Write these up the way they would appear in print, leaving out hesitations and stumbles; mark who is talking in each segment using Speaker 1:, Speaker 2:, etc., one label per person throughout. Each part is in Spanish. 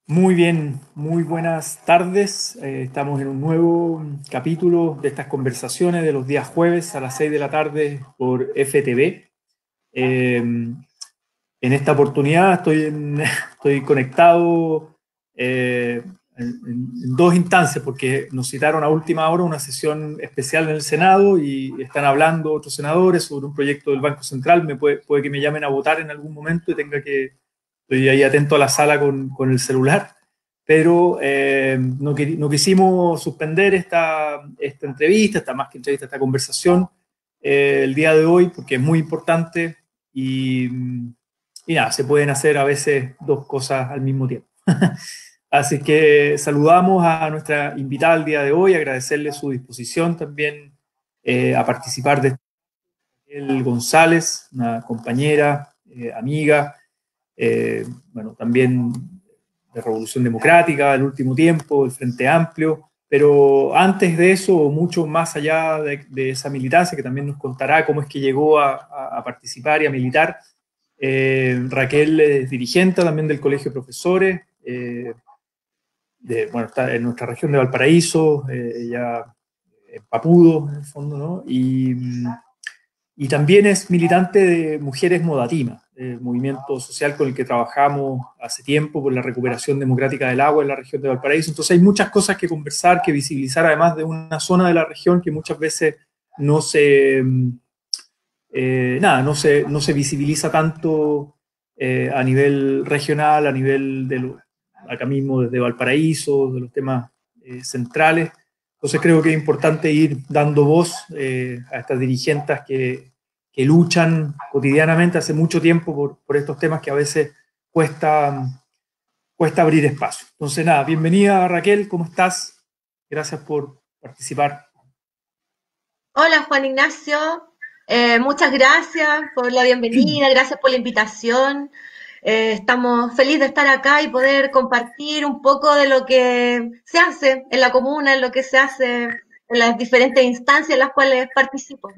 Speaker 1: Muy bien, muy buenas tardes. Estamos en un nuevo capítulo de estas conversaciones de los días jueves a las 6 de la tarde por FTV. En esta oportunidad estoy conectado en dos instancias porque nos citaron a última hora una sesión especial en el Senado y están hablando otros senadores sobre un proyecto del Banco Central. Puede que me llamen a votar en algún momento y estoy ahí atento a la sala con el celular, pero no quisimos suspender esta entrevista, esta más que entrevista, esta conversación el día de hoy porque es muy importante y, y nada, se pueden hacer a veces dos cosas al mismo tiempo. Así que saludamos a nuestra invitada el día de hoy, agradecerle su disposición también a participar de el González, una compañera, amiga, bueno, también de Revolución Democrática del último tiempo, del Frente Amplio, pero antes de eso, mucho más allá de esa militancia, que también nos contará cómo es que llegó a participar y a militar. Raquel es dirigente también del Colegio de Profesores, bueno, está en nuestra región de Valparaíso, ella en Papudo, en el fondo, ¿no? Y también es militante de Mujeres Modatima, el movimiento social con el que trabajamos hace tiempo por la recuperación democrática del agua en la región de Valparaíso. Entonces hay muchas cosas que conversar, que visibilizar, además de una zona de la región que muchas veces no se, no se visibiliza tanto a nivel regional, a nivel acá mismo desde Valparaíso, de los temas centrales. Entonces creo que es importante ir dando voz a estas dirigentes que luchan cotidianamente hace mucho tiempo por estos temas que a veces cuesta, cuesta abrir espacio. Entonces nada, bienvenida Raquel, ¿cómo estás? Gracias por participar.
Speaker 2: Hola Juan Ignacio, muchas gracias por la bienvenida, gracias por la invitación. Estamos felices de estar acá y poder compartir un poco de lo que se hace en la comuna, en lo que se hace en las diferentes instancias en las cuales participo.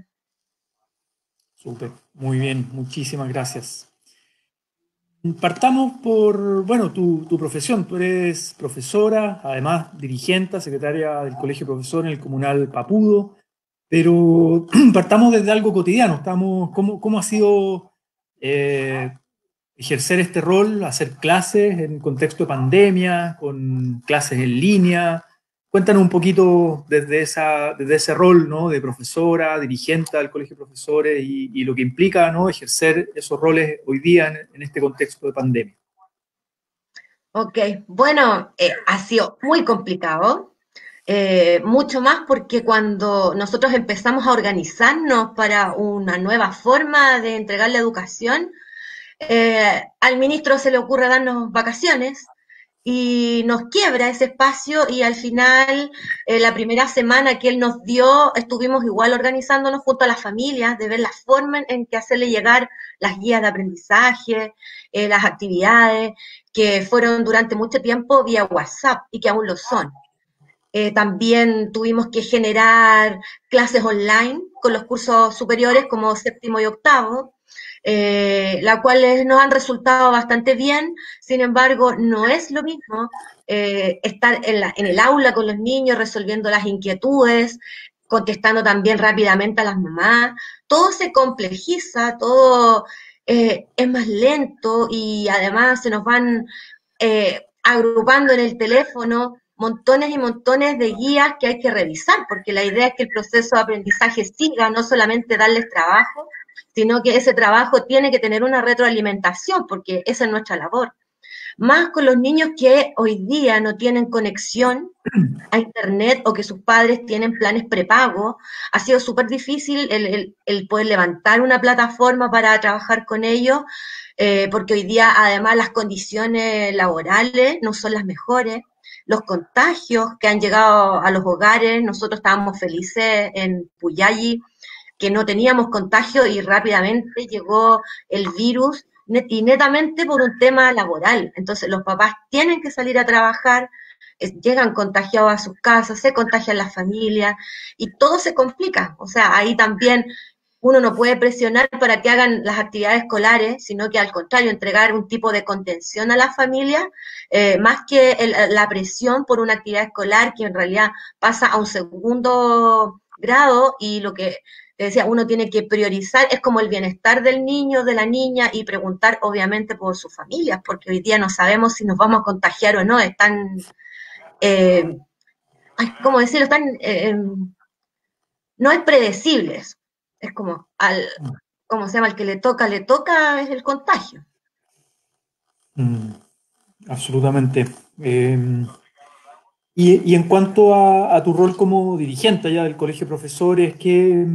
Speaker 1: Súper, muy bien, muchísimas gracias. Partamos por, bueno, tu profesión. Tú eres profesora, además dirigente, secretaria del Colegio de Profesores en el Comunal Papudo, pero partamos desde algo cotidiano. ¿Cómo ha sido eh, ejercer este rol, hacer clases en contexto de pandemia, con clases en línea? Cuéntanos un poquito desde ese rol, ¿no? De profesora, dirigente del Colegio de Profesores y lo que implica, ¿no? Ejercer esos roles hoy día en este contexto de pandemia.
Speaker 2: Ok, bueno, ha sido muy complicado, mucho más porque cuando nosotros empezamos a organizarnos para una nueva forma de entregar la educación, al ministro se le ocurre darnos vacaciones y nos quiebra ese espacio y al final, la primera semana que él nos dio, estuvimos igual organizándonos junto a las familias de ver la forma en que hacerle llegar las guías de aprendizaje, las actividades que fueron durante mucho tiempo vía WhatsApp y que aún lo son. También tuvimos que generar clases online con los cursos superiores como séptimo y octavo, las cuales nos han resultado bastante bien. Sin embargo, no es lo mismo estar en el aula con los niños resolviendo las inquietudes, contestando también rápidamente a las mamás. Todo se complejiza, todo es más lento y además se nos van agrupando en el teléfono montones y montones de guías que hay que revisar, porque la idea es que el proceso de aprendizaje siga, no solamente darles trabajo, sino que ese trabajo tiene que tener una retroalimentación, porque esa es nuestra labor. Más con los niños que hoy día no tienen conexión a internet o que sus padres tienen planes prepago, ha sido súper difícil el poder levantar una plataforma para trabajar con ellos, porque hoy día además las condiciones laborales no son las mejores, los contagios que han llegado a los hogares, nosotros estábamos felices en Puyalli, que no teníamos contagio y rápidamente llegó el virus y netamente por un tema laboral. Entonces los papás tienen que salir a trabajar, llegan contagiados a sus casas, se contagian las familias y todo se complica. O sea, ahí también uno no puede presionar para que hagan las actividades escolares, sino que al contrario, entregar un tipo de contención a la familia, más que la presión por una actividad escolar que en realidad pasa a un segundo grado y lo que te decía, uno tiene que priorizar, es como el bienestar del niño, de la niña y preguntar obviamente por sus familias, porque hoy día no sabemos si nos vamos a contagiar o no, están, ¿cómo decirlo? Están no es predecible eso. Es como, ¿cómo se llama? Al que le toca es el contagio.
Speaker 1: Mm, absolutamente. Y en cuanto a tu rol como dirigente allá del Colegio de Profesores, ¿qué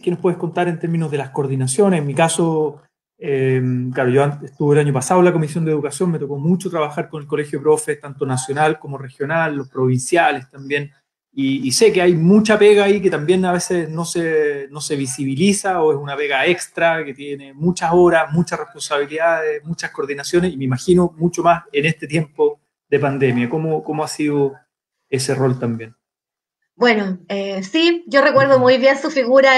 Speaker 1: nos puedes contar en términos de las coordinaciones? En mi caso, claro, yo estuve el año pasado en la Comisión de Educación, me tocó mucho trabajar con el Colegio de Profes, tanto nacional como regional, los provinciales también, y sé que hay mucha pega ahí que también a veces no se visibiliza o es una pega extra que tiene muchas horas, muchas responsabilidades, muchas coordinaciones, y me imagino mucho más en este tiempo de pandemia. ¿Cómo ha sido ese rol también?
Speaker 2: Bueno, sí, yo recuerdo muy bien su figura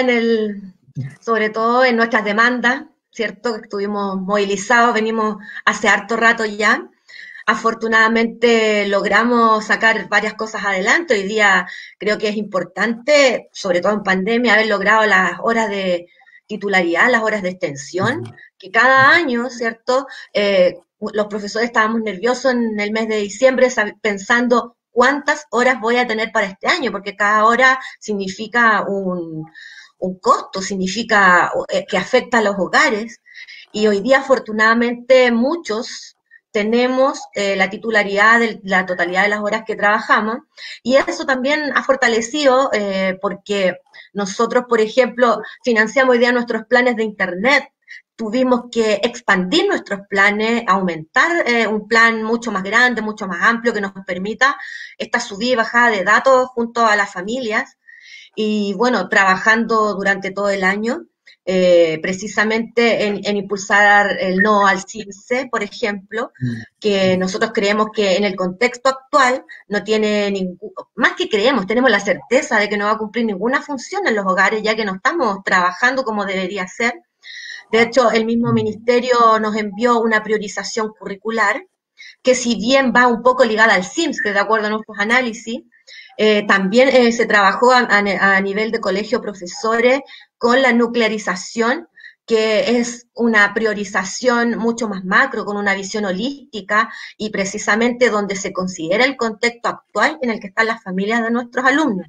Speaker 2: sobre todo en nuestras demandas, ¿cierto? Que estuvimos movilizados, venimos hace harto rato ya. Afortunadamente logramos sacar varias cosas adelante. Hoy día creo que es importante, sobre todo en pandemia, haber logrado las horas de titularidad, las horas de extensión, que cada año, ¿cierto? Los profesores estábamos nerviosos en el mes de diciembre pensando cuántas horas voy a tener para este año, porque cada hora significa un costo, significa que afecta a los hogares. Y hoy día, afortunadamente, muchos tenemos la titularidad de la totalidad de las horas que trabajamos y eso también ha fortalecido porque nosotros, por ejemplo, financiamos hoy día nuestros planes de Internet, tuvimos que expandir nuestros planes, aumentar un plan mucho más grande, mucho más amplio que nos permita esta subida y bajada de datos junto a las familias y bueno, trabajando durante todo el año, precisamente en impulsar el no al CIMSE, por ejemplo, que nosotros creemos que en el contexto actual no tiene ningún, más que creemos, tenemos la certeza de que no va a cumplir ninguna función en los hogares, ya que no estamos trabajando como debería ser. De hecho, el mismo ministerio nos envió una priorización curricular, que si bien va un poco ligada al CIMSE, de acuerdo a nuestros análisis, también se trabajó a nivel de colegio profesores con la nuclearización, que es una priorización mucho más macro, con una visión holística y precisamente donde se considera el contexto actual en el que están las familias de nuestros alumnos.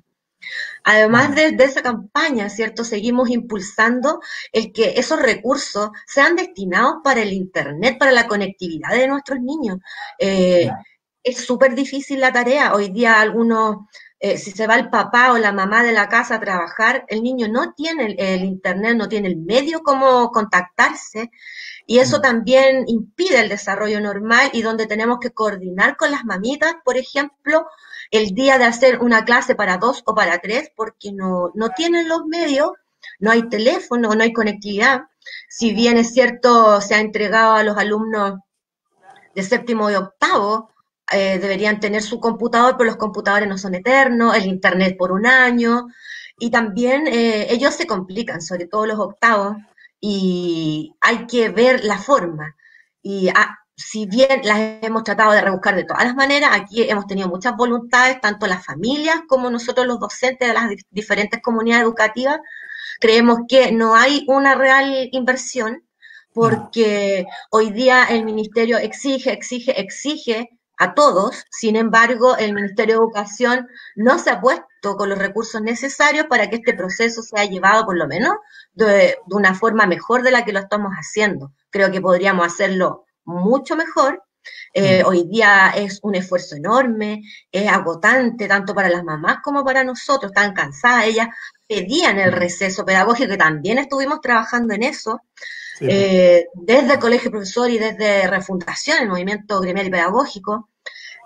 Speaker 2: Además de esa campaña, ¿cierto? Seguimos impulsando el que esos recursos sean destinados para el Internet, para la conectividad de nuestros niños. Es súper difícil la tarea. Hoy día algunos, si se va el papá o la mamá de la casa a trabajar, el niño no tiene el Internet, no tiene el medio como contactarse y eso también impide el desarrollo normal y donde tenemos que coordinar con las mamitas, por ejemplo, el día de hacer una clase para 2 o para 3 porque no tienen los medios, no hay teléfono, no hay conectividad. Si bien es cierto, se ha entregado a los alumnos de séptimo y octavo, deberían tener su computador, pero los computadores no son eternos, el internet por un año, y también ellos se complican, sobre todo los octavos, y hay que ver la forma. Y si bien las hemos tratado de rebuscar de todas las maneras, aquí hemos tenido muchas voluntades, tanto las familias como nosotros los docentes de las diferentes comunidades educativas, creemos que no hay una real inversión porque hoy día el ministerio exige a todos, sin embargo, el Ministerio de Educación no se ha puesto con los recursos necesarios para que este proceso sea llevado por lo menos de una forma mejor de la que lo estamos haciendo. Creo que podríamos hacerlo mucho mejor. Hoy día es un esfuerzo enorme, es agotante tanto para las mamás como para nosotros, están cansadas, ellas pedían el receso pedagógico y también estuvimos trabajando en eso,
Speaker 1: Sí.
Speaker 2: desde el Colegio Profesor y desde Refundación, el movimiento gremial y pedagógico.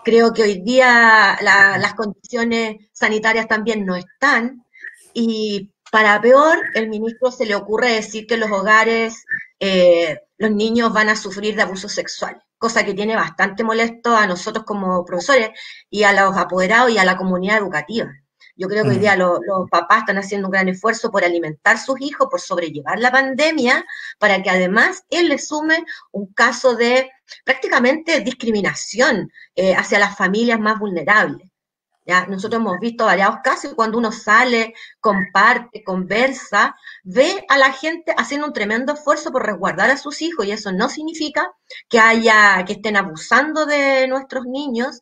Speaker 2: Creo que hoy día las condiciones sanitarias también no están y para peor, el ministro se le ocurre decir que en los hogares los niños van a sufrir de abuso sexual, cosa que tiene bastante molesto a nosotros como profesores y a los apoderados y a la comunidad educativa. Yo creo que hoy día los papás están haciendo un gran esfuerzo por alimentar a sus hijos, por sobrellevar la pandemia, para que además él le sume un caso de prácticamente discriminación hacia las familias más vulnerables. ¿Ya? Nosotros hemos visto variados casos cuando uno sale, comparte, conversa, ve a la gente haciendo un tremendo esfuerzo por resguardar a sus hijos y eso no significa que estén abusando de nuestros niños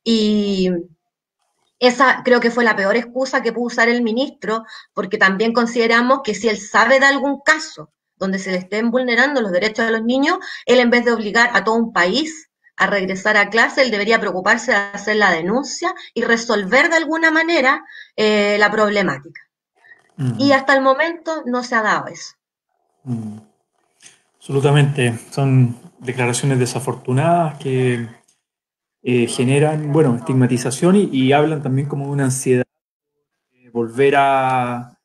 Speaker 2: y esa creo que fue la peor excusa que pudo usar el ministro, porque también consideramos que si él sabe de algún caso donde se le estén vulnerando los derechos de los niños, él en vez de obligar a todo un país a regresar a clase, él debería preocuparse de hacer la denuncia y resolver de alguna manera la problemática. Y hasta el momento no se ha dado eso.
Speaker 1: Absolutamente. Son declaraciones desafortunadas que generan, bueno, estigmatización y hablan también como de una ansiedad de volver a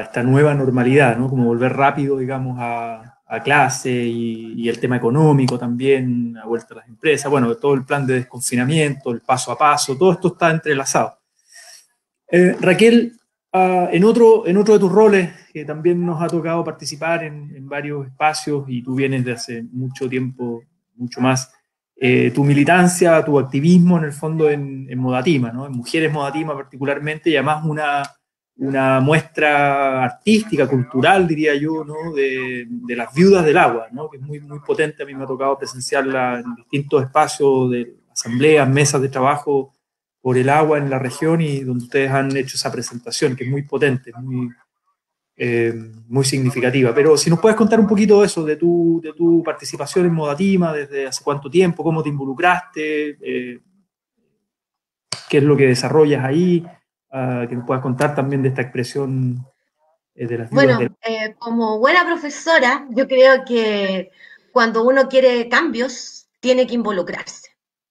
Speaker 1: esta nueva normalidad, ¿no? Como volver rápido, digamos, a clase y el tema económico también, a vuelta a las empresas, bueno, todo el plan de desconfinamiento, el paso a paso, todo esto está entrelazado. Raquel, en otro de tus roles, que también nos ha tocado participar en varios espacios y tú vienes de hace mucho tiempo, mucho más, tu militancia, tu activismo en el fondo en Modatima, ¿no? En Mujeres Modatima particularmente, y además una muestra artística, cultural, diría yo, ¿no? de las viudas del agua, ¿no? Que es muy, muy potente. A mí me ha tocado presenciarla en distintos espacios de asambleas, mesas de trabajo por el agua en la región y donde ustedes han hecho esa presentación, que es muy potente, muy significativa. Pero si nos puedes contar un poquito de eso, de tu participación en Modatima, desde hace cuánto tiempo, cómo te involucraste, qué es lo que desarrollas ahí, que nos puedas contar también de esta expresión de las viudas del...
Speaker 2: Bueno, como buena profesora, yo creo que cuando uno quiere cambios, tiene que involucrarse.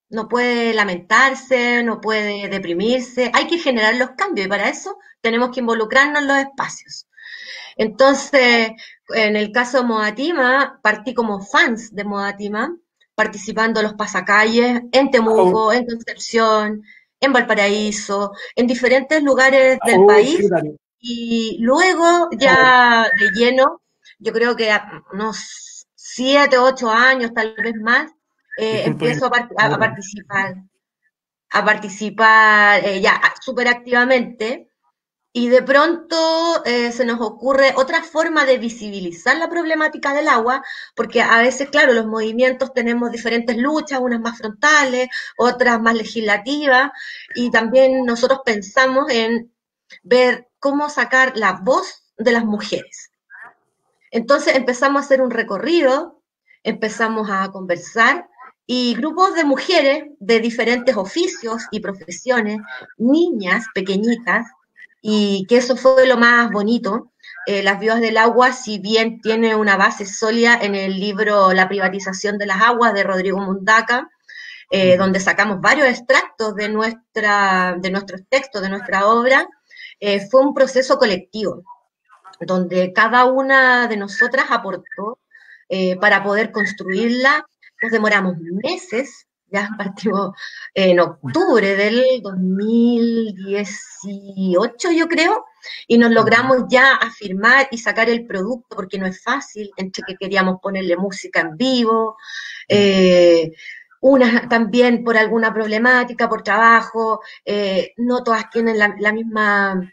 Speaker 2: No puede lamentarse, no puede deprimirse, hay que generar los cambios y para eso tenemos que involucrarnos en los espacios. Entonces, en el caso de Modatima, partí como fans de Modatima, participando en los pasacalles, en Temuco, en Concepción, en Valparaíso, en diferentes lugares del país y luego ya de lleno, yo creo que a unos 7, 8 años, tal vez más,
Speaker 1: Disculpa,
Speaker 2: empiezo a participar ya súper activamente y de pronto se nos ocurre otra forma de visibilizar la problemática del agua, porque a veces, claro, los movimientos tenemos diferentes luchas, unas más frontales, otras más legislativas, y también nosotros pensamos en ver cómo sacar la voz de las mujeres. Entonces empezamos a hacer un recorrido, empezamos a conversar y grupos de mujeres de diferentes oficios y profesiones, niñas pequeñitas, y que eso fue lo más bonito. Las Viudas del Agua, si bien tiene una base sólida en el libro La privatización de las aguas de Rodrigo Mundaca, donde sacamos varios extractos de nuestros textos, de nuestra obra, fue un proceso colectivo, donde cada una de nosotras aportó para poder construirla. Nos demoramos meses, ya partimos en octubre del 2018, yo creo, y nos logramos ya afirmar y sacar el producto, porque no es fácil, entre que queríamos ponerle música en vivo, unas también por alguna problemática, por trabajo, no todas tienen la misma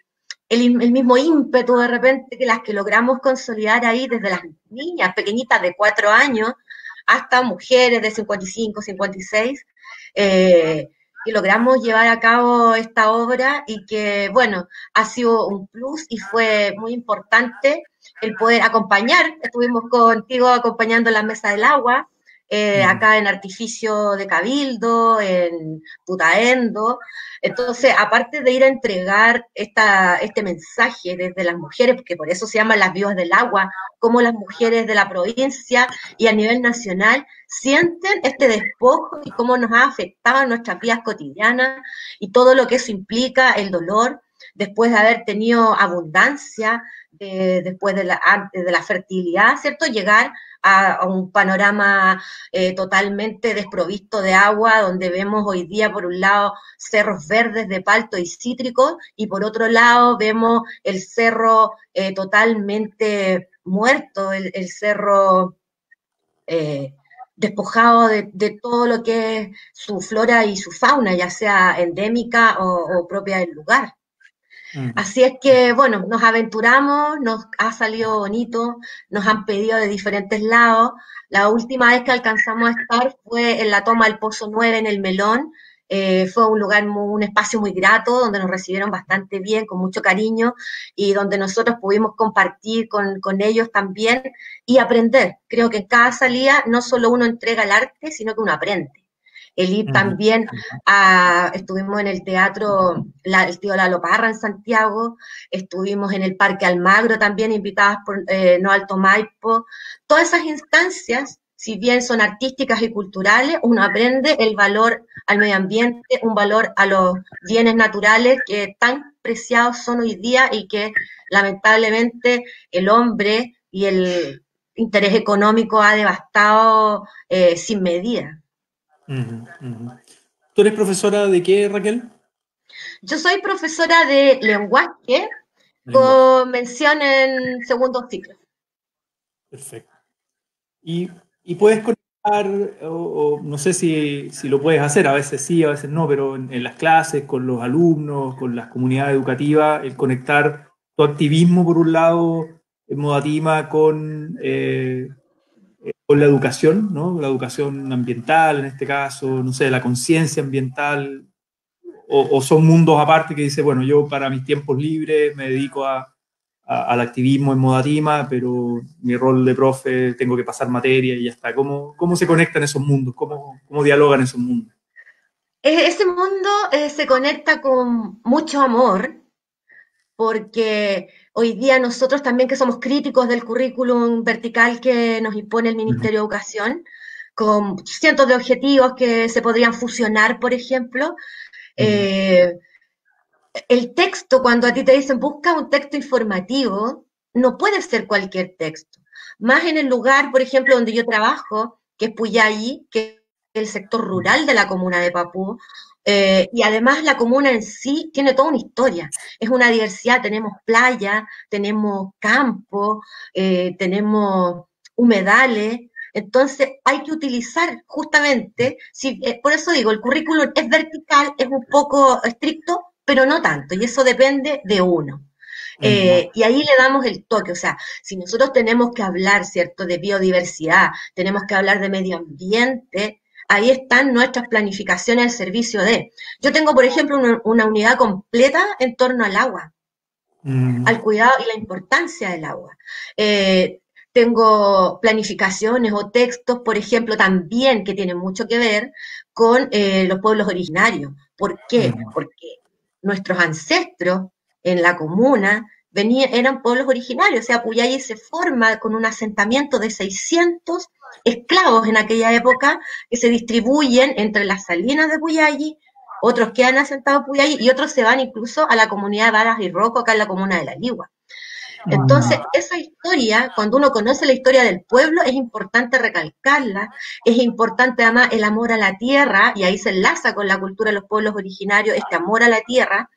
Speaker 2: el mismo ímpetu de repente que las que logramos consolidar ahí desde las niñas pequeñitas de 4 años hasta mujeres de 55, 56, que logramos llevar a cabo esta obra y que, bueno, ha sido un plus y fue muy importante el poder acompañar. Estuvimos contigo acompañando la Mesa del Agua, acá en Artificio de Cabildo, en Putaendo. Entonces, aparte de ir a entregar este mensaje desde las mujeres, porque por eso se llaman las Viudas del Agua, como las mujeres de la provincia y a nivel nacional sienten este despojo y cómo nos ha afectado en nuestras vidas cotidianas y todo lo que eso implica, el dolor. después de haber tenido abundancia, después antes de la fertilidad, ¿cierto? Llegar a un panorama totalmente desprovisto de agua, donde vemos hoy día, por un lado, cerros verdes de palto y cítricos, y por otro lado vemos el cerro totalmente muerto, el cerro despojado de todo lo que es su flora y su fauna, ya sea endémica o propia del lugar.
Speaker 1: Mm.
Speaker 2: Así es que, bueno, nos aventuramos, nos ha salido bonito, nos han pedido de diferentes lados. La última vez que alcanzamos a estar fue en la toma del Pozo 9 en el Melón. Fue un lugar, un espacio muy grato, donde nos recibieron bastante bien, con mucho cariño, y donde nosotros pudimos compartir con ellos también y aprender. Creo que en cada salida no solo uno entrega el arte, sino que uno aprende. El ir
Speaker 1: Mm.
Speaker 2: también estuvimos en el teatro el tío Lalo Parra en Santiago, estuvimos en el Parque Almagro también, invitadas por No Alto Maipo. Todas esas instancias, si bien son artísticas y culturales, uno aprende el valor al medio ambiente, un valor a los bienes naturales que tan preciados son hoy día y que lamentablemente el hombre y el interés económico ha devastado sin medida.
Speaker 1: Ujú, ujú. ¿Tú eres profesora de qué, Raquel?
Speaker 2: Yo soy profesora de lenguaje
Speaker 1: Lenguaje.
Speaker 2: con mención en segundo ciclo.
Speaker 1: Perfecto. Y, y puedes conectar, o no sé si lo puedes hacer, a veces sí, a veces no, pero en las clases, con los alumnos, con las comunidades educativas, el conectar tu activismo, por un lado, en Modatima, con la educación, ¿no? La educación ambiental, en este caso, no sé, la conciencia ambiental, o son mundos aparte que dice, bueno, yo para mis tiempos libres me dedico al activismo en Modatima, pero mi rol de profe tengo que pasar materia y ya está. ¿Cómo se conectan esos mundos? ¿Cómo dialogan esos mundos?
Speaker 2: Ese mundo se conecta con mucho amor, porque hoy día nosotros también que somos críticos del currículum vertical que nos impone el
Speaker 1: Ujú,
Speaker 2: Ministerio de Educación, con cientos de objetivos que se podrían fusionar, por ejemplo,
Speaker 1: ujú,
Speaker 2: eh, el texto, cuando a ti te dicen busca un texto informativo, no puede ser cualquier texto. Más en el lugar, por ejemplo, donde yo trabajo, que es Puyahí, que es el sector rural de la comuna de Papú, y además la comuna en sí tiene toda una historia. Es una diversidad, tenemos playa, tenemos campo, tenemos humedales. Entonces hay que utilizar justamente, si, por eso digo, el currículum es vertical, es un poco estricto, pero no tanto, y eso depende de uno.
Speaker 1: ujú,
Speaker 2: Y ahí le damos el toque, o sea, si nosotros tenemos que hablar, ¿cierto?, de biodiversidad, tenemos que hablar de medio ambiente, ahí están nuestras planificaciones al servicio de. Yo tengo, por ejemplo, una unidad completa en torno al agua,
Speaker 1: ujú,
Speaker 2: al cuidado y la importancia del agua. Tengo planificaciones o textos, por ejemplo, también que tienen mucho que ver con los pueblos originarios. ¿Por qué?
Speaker 1: ujú,
Speaker 2: Porque nuestros ancestros en la comuna eran pueblos originarios, o sea, Puyahí se forma con un asentamiento de 600 esclavos en aquella época que se distribuyen entre las salinas de Puyahí, otros quedan asentados en Puyahí y otros se van incluso a la comunidad de Varas y Roco, acá en la comuna de La Ligua. Entonces, esa historia, cuando uno conoce la historia del pueblo, es importante recalcarla, es importante además el amor a la tierra, y ahí se enlaza con la cultura de los pueblos originarios, este amor a la tierra,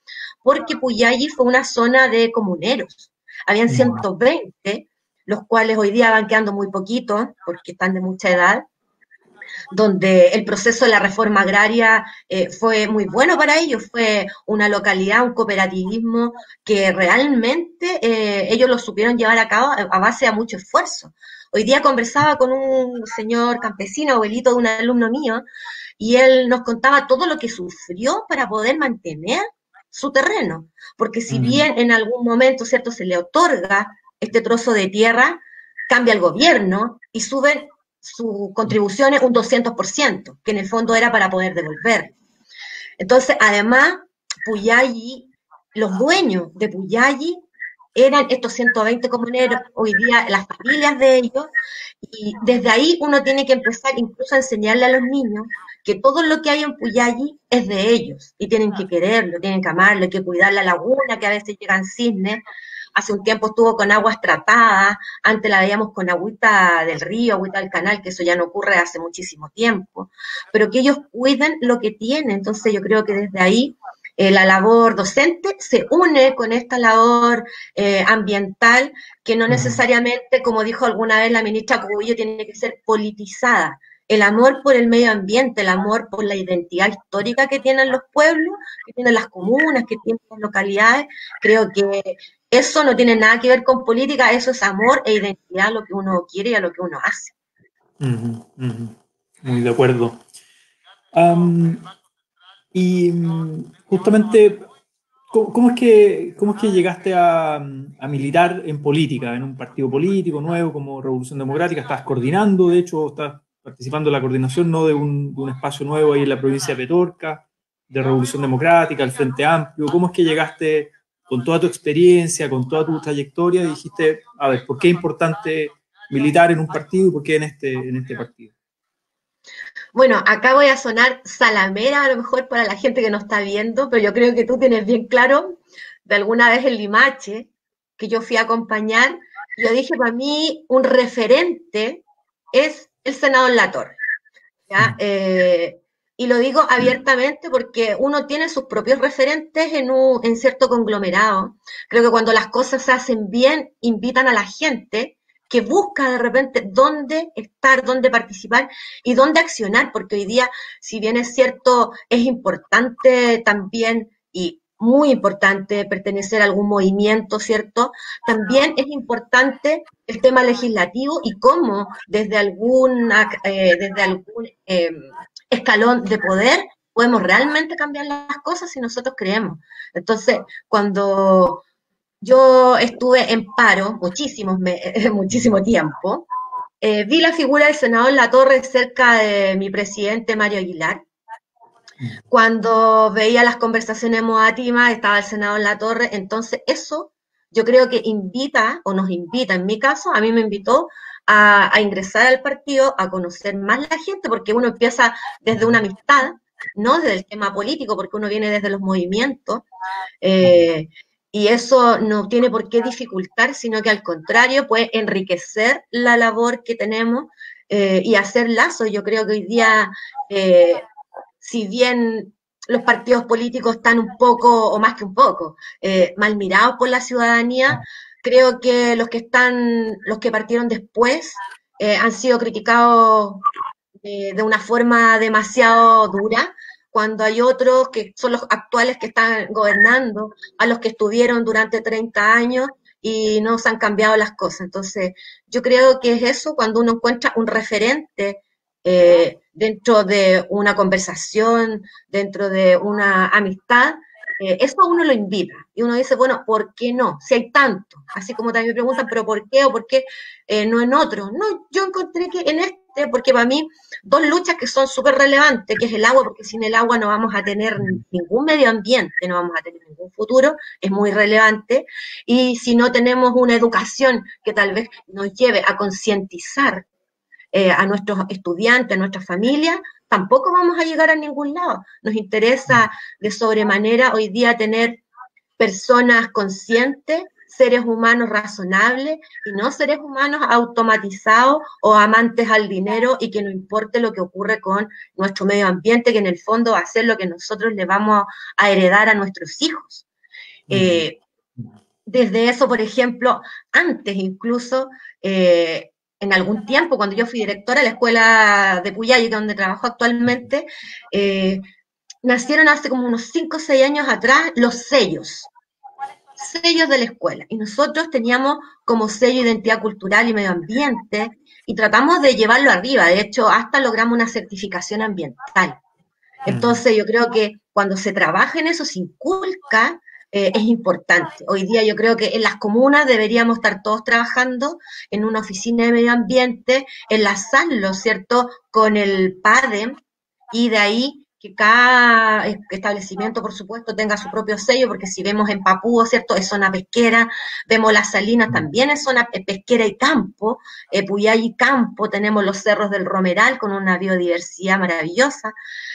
Speaker 2: porque Puyalli fue una zona de comuneros. Habían
Speaker 1: ujú,
Speaker 2: 120, los cuales hoy día van quedando muy poquitos, porque están de mucha edad, donde el proceso de la reforma agraria fue muy bueno para ellos, fue una localidad, un cooperativismo que realmente ellos lo supieron llevar a cabo a base de mucho esfuerzo. Hoy día conversaba con un señor campesino, abuelito de un alumno mío, y él nos contaba todo lo que sufrió para poder mantener su terreno, porque si
Speaker 1: ujú,
Speaker 2: bien en algún momento, ¿cierto?, se le otorga este trozo de tierra, cambia el gobierno y suben su contribución es un 200%, que en el fondo era para poder devolver. Entonces, además, Puyalli, los dueños de Puyalli eran estos 120 comuneros, hoy día las familias de ellos, y desde ahí uno tiene que empezar incluso a enseñarle a los niños que todo lo que hay en Puyalli es de ellos, y tienen que quererlo, tienen que amarlo, hay que cuidar la laguna, que a veces llegan cisnes. Hace un tiempo estuvo con aguas tratadas, antes la veíamos con agüita del río, agüita del canal, que eso ya no ocurre hace muchísimo tiempo, pero que ellos cuiden lo que tienen. Entonces yo creo que desde ahí la labor docente se une con esta labor ambiental, que no necesariamente, como dijo alguna vez la ministra Cubillo, tiene que ser politizada. El amor por el medio ambiente, el amor por la identidad histórica que tienen los pueblos, que tienen las comunas, que tienen las localidades, creo que eso no tiene nada que ver con política, eso es amor e identidad a lo que uno quiere y a lo que uno hace.
Speaker 1: Muy de acuerdo. Y justamente, cómo es que llegaste a militar en política, en un partido político nuevo como Revolución Democrática? ¿Estás coordinando, de hecho, estás participando en la coordinación, ¿no?, de un espacio nuevo ahí en la provincia de Petorca, de Revolución Democrática, el Frente Amplio? ¿Cómo es que llegaste con toda tu experiencia, con toda tu trayectoria, y dijiste, a ver, ¿por qué es importante militar en un partido y por qué en este partido?
Speaker 2: Bueno, acá voy a sonar salamera a lo mejor para la gente que no está viendo, pero yo creo que tú tienes bien claro de alguna vez el Limache, que yo fui a acompañar. Yo dije, para mí un referente es el senador Latorre, ¿ya? Y lo digo abiertamente porque uno tiene sus propios referentes en cierto conglomerado. Creo que cuando las cosas se hacen bien, invitan a la gente que busca de repente dónde estar, dónde participar y dónde accionar, porque hoy día, si bien es cierto, es importante también y muy importante pertenecer a algún movimiento, ¿cierto? También es importante el tema legislativo y cómo desde algún escalón de poder podemos realmente cambiar las cosas si nosotros creemos. Entonces, cuando yo estuve en paro muchísimo tiempo, vi la figura del senador Latorre cerca de mi presidente Mario Aguilar. Cuando veía las conversaciones en Moatima, estaba el senador Latorre. Entonces eso yo creo que invita, o nos invita, en mi caso, a mí me invitó a ingresar al partido, a conocer más la gente, porque uno empieza desde una amistad, no desde el tema político, porque uno viene desde los movimientos, eh, y eso no tiene por qué dificultar, sino que al contrario puede enriquecer la labor que tenemos y hacer lazos. Yo creo que hoy día, si bien los partidos políticos están un poco, o más que un poco, mal mirados por la ciudadanía, creo que los que partieron después han sido criticados de una forma demasiado dura, cuando hay otros que son los actuales que están gobernando, a los que estuvieron durante 30 años y no se han cambiado las cosas. Entonces, yo creo que es eso, cuando uno encuentra un referente dentro de una conversación, dentro de una amistad, eso a uno lo invita. Y uno dice, bueno, ¿por qué no? Si hay tanto. Así como también me preguntan, ¿pero por qué o por qué no en otro? No, yo encontré que en este, porque para mí, dos luchas que son súper relevantes, que es el agua, porque sin el agua no vamos a tener ningún medio ambiente, no vamos a tener ningún futuro, es muy relevante. Y si no tenemos una educación que tal vez nos lleve a concientizar a nuestros estudiantes, a nuestras familias, tampoco vamos a llegar a ningún lado. Nos interesa de sobremanera hoy día tener personas conscientes, seres humanos razonables y no seres humanos automatizados o amantes al dinero y que no importe lo que ocurre con nuestro medio ambiente, que en el fondo va a ser lo que nosotros le vamos a heredar a nuestros hijos. Desde eso, por ejemplo, antes incluso, en algún tiempo, cuando yo fui directora de la escuela de Puyalli, donde trabajo actualmente, nacieron hace como unos 5 o 6 años atrás los sellos de la escuela. Y nosotros teníamos como sello identidad cultural y medio ambiente, y tratamos de llevarlo arriba. De hecho, hasta logramos una certificación ambiental. Entonces, yo creo que cuando se trabaja en eso, se inculca, es importante. Hoy día yo creo que en las comunas deberíamos estar todos trabajando en una oficina de medio ambiente, enlazarlo, ¿cierto?, con el PADEM, y de ahí que cada establecimiento, por supuesto, tenga su propio sello, porque si vemos en Papúa, ¿cierto? Es zona pesquera, vemos Las Salinas, también es zona pesquera y campo, Puyay y campo, tenemos los cerros del Romeral con una biodiversidad maravillosa.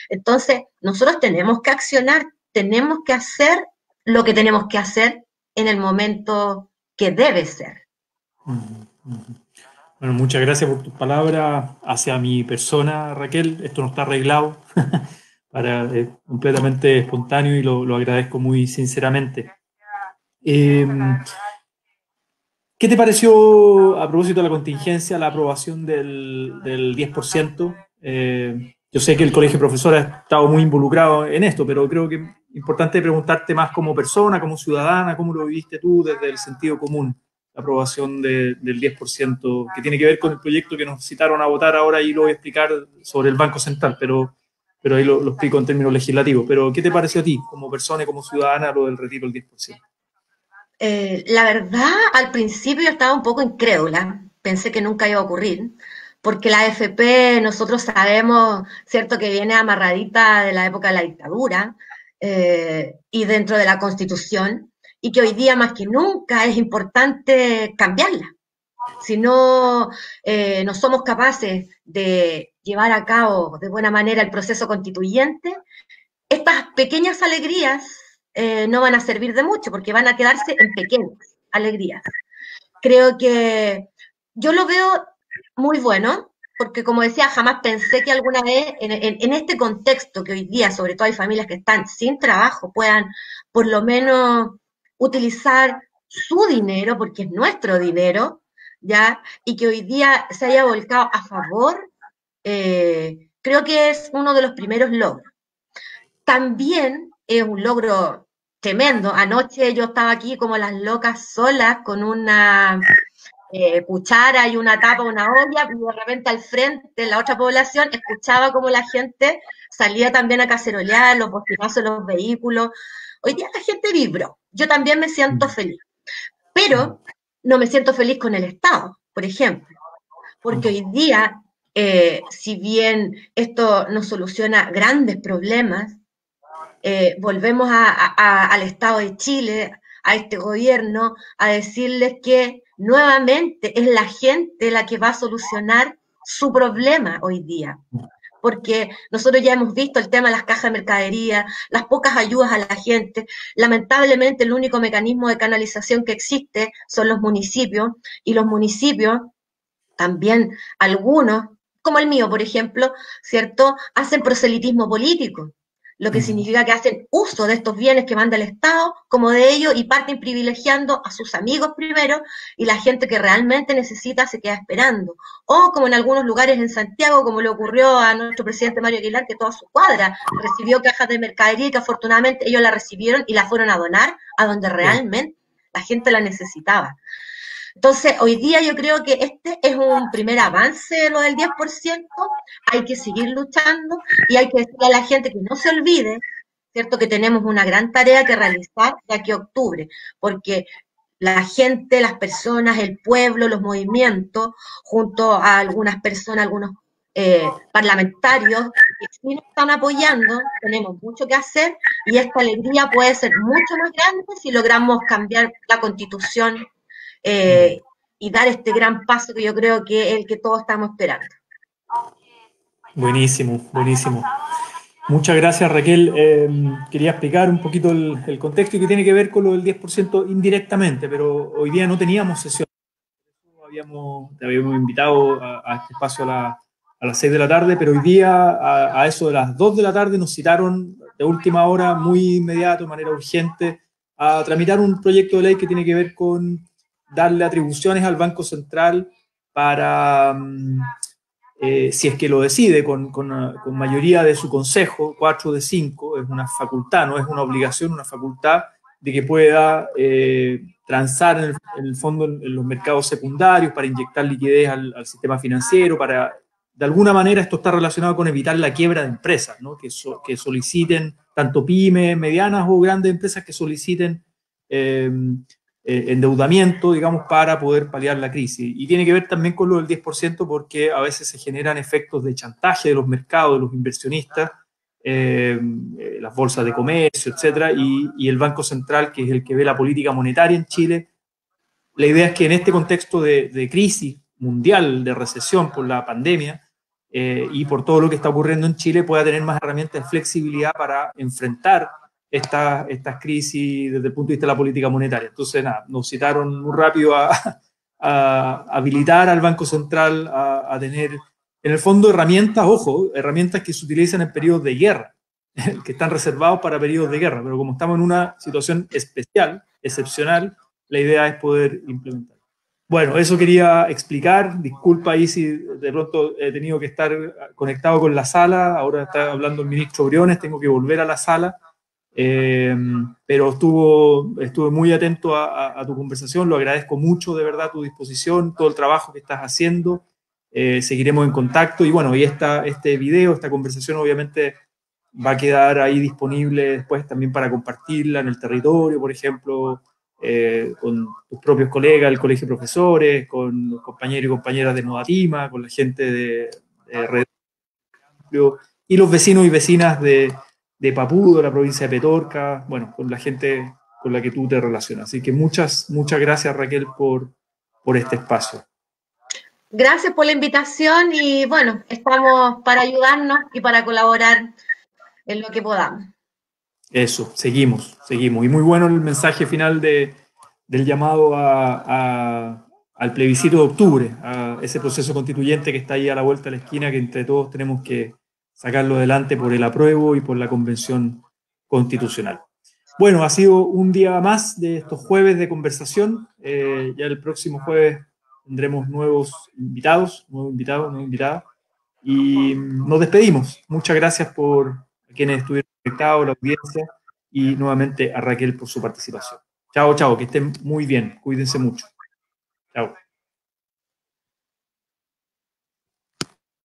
Speaker 2: Entonces, nosotros tenemos que accionar, tenemos que hacer lo que tenemos que hacer en el momento que debe ser.
Speaker 1: Bueno, muchas gracias por tus palabras hacia mi persona, Raquel. Esto no está arreglado, es completamente espontáneo y lo agradezco muy sinceramente. Eh, ¿Qué te pareció, a propósito de la contingencia, la aprobación del 10%? Yo sé que el Colegio de Profesores ha estado muy involucrado en esto, pero creo que es importante preguntarte más como persona, como ciudadana, cómo lo viviste tú desde el sentido común, la aprobación del 10%, que tiene que ver con el proyecto que nos citaron a votar ahora, y lo voy a explicar sobre el Banco Central, pero ahí lo explico en términos legislativos. Pero, ¿qué te pareció a ti, como persona y como ciudadana, lo del retiro del 10%?
Speaker 2: La verdad, al principio yo estaba un poco incrédula, pensé que nunca iba a ocurrir, porque la AFP nosotros sabemos, cierto, que viene amarradita de la época de la dictadura y dentro de la Constitución, y que hoy día más que nunca es importante cambiarla. Si no, no somos capaces de llevar a cabo de buena manera el proceso constituyente, estas pequeñas alegrías no van a servir de mucho porque van a quedarse en pequeñas alegrías. Creo que yo lo veo muy bueno, porque como decía, jamás pensé que alguna vez en este contexto que hoy día, sobre todo hay familias que están sin trabajo, puedan por lo menos utilizar su dinero, porque es nuestro dinero, ¿ya? Y que hoy día se haya volcado a favor, creo que es uno de los primeros logros. También es un logro tremendo. Anoche yo estaba aquí como las locas solas con una cuchara y una tapa, una olla, y de repente al frente, en la otra población, escuchaba como la gente salía también a cacerolear, los bocinazo de los vehículos. Hoy día la gente vibró. Yo también me siento feliz, pero no me siento feliz con el Estado, por ejemplo, porque hoy día, si bien esto nos soluciona grandes problemas, volvemos al Estado de Chile, a este gobierno, a decirles que nuevamente es la gente la que va a solucionar su problema hoy día. Porque nosotros ya hemos visto el tema de las cajas de mercadería, las pocas ayudas a la gente. Lamentablemente el único mecanismo de canalización que existe son los municipios, y los municipios también algunos, como el mío, por ejemplo, ¿cierto?, hacen proselitismo político, lo que significa que hacen uso de estos bienes que manda el Estado como de ellos y parten privilegiando a sus amigos primero, y la gente que realmente necesita se queda esperando. O como en algunos lugares en Santiago, como le ocurrió a nuestro presidente Mario Aguilar, que toda su cuadra recibió cajas de mercadería y que afortunadamente ellos la recibieron y la fueron a donar a donde realmente la gente la necesitaba. Entonces, hoy día yo creo que este es un primer avance, lo del 10%, hay que seguir luchando y hay que decirle a la gente que no se olvide, ¿cierto?, que tenemos una gran tarea que realizar de aquí a octubre, porque la gente, las personas, el pueblo, los movimientos, junto a algunas personas, algunos parlamentarios que sí nos están apoyando, tenemos mucho que hacer y esta alegría puede ser mucho más grande si logramos cambiar la Constitución y dar este gran paso que yo creo que es el que todos estamos esperando.
Speaker 1: Buenísimo, buenísimo. Muchas gracias, Raquel. Quería explicar un poquito el contexto, y que tiene que ver con lo del 10% indirectamente, pero hoy día no teníamos sesión. Te habíamos invitado a este espacio a las 6 de la tarde, pero hoy día a eso de las 2 de la tarde nos citaron de última hora, muy inmediato, de manera urgente, a tramitar un proyecto de ley que tiene que ver con darle atribuciones al Banco Central para, si es que lo decide, con mayoría de su consejo, 4 de 5, es una facultad, no es una obligación, una facultad de que pueda transar en el fondo en los mercados secundarios para inyectar liquidez al sistema financiero, para, de alguna manera, esto está relacionado con evitar la quiebra de empresas, ¿no? Que soliciten, tanto pymes, medianas o grandes empresas, que soliciten endeudamiento, digamos, para poder paliar la crisis. Y tiene que ver también con lo del 10%, porque a veces se generan efectos de chantaje de los mercados, de los inversionistas, las bolsas de comercio, etcétera, y el Banco Central, que es el que ve la política monetaria en Chile. La idea es que en este contexto de crisis mundial, de recesión por la pandemia, y por todo lo que está ocurriendo en Chile, pueda tener más herramientas de flexibilidad para enfrentar estas crisis desde el punto de vista de la política monetaria. Entonces, nada, nos citaron muy rápido a habilitar al Banco Central a tener, en el fondo, herramientas, ojo, herramientas que se utilizan en periodos de guerra, que están reservados para periodos de guerra, pero como estamos en una situación especial, excepcional, la idea es poder implementar. Bueno, eso quería explicar. Disculpa ahí si de pronto he tenido que estar conectado con la sala. Ahora está hablando el ministro Briones, tengo que volver a la sala. Pero estuve muy atento a tu conversación. Lo agradezco mucho, de verdad, tu disposición, todo el trabajo que estás haciendo. Seguiremos en contacto. Y bueno, y este video, esta conversación, obviamente va a quedar ahí disponible después también para compartirla en el territorio, por ejemplo, con tus propios colegas del colegio de profesores, con los compañeros y compañeras de Modatima, con la gente de Red Amplio, y los vecinos y vecinas de Papudo, la provincia de Petorca, bueno, con la gente con la que tú te relacionas. Así que muchas gracias, Raquel, por este espacio.
Speaker 2: Gracias por la invitación y bueno, estamos para ayudarnos y para colaborar en lo que podamos.
Speaker 1: Eso, seguimos. Y muy bueno el mensaje final del llamado al plebiscito de octubre, a ese proceso constituyente que está ahí a la vuelta de la esquina, que entre todos tenemos que sacarlo adelante por el apruebo y por la convención constitucional. Bueno, ha sido un día más de estos jueves de conversación. Ya el próximo jueves tendremos nuevos invitadas. Y nos despedimos. Muchas gracias por quienes estuvieron conectados, la audiencia, y nuevamente a Raquel por su participación. Chao, que estén muy bien. Cuídense mucho. Chao.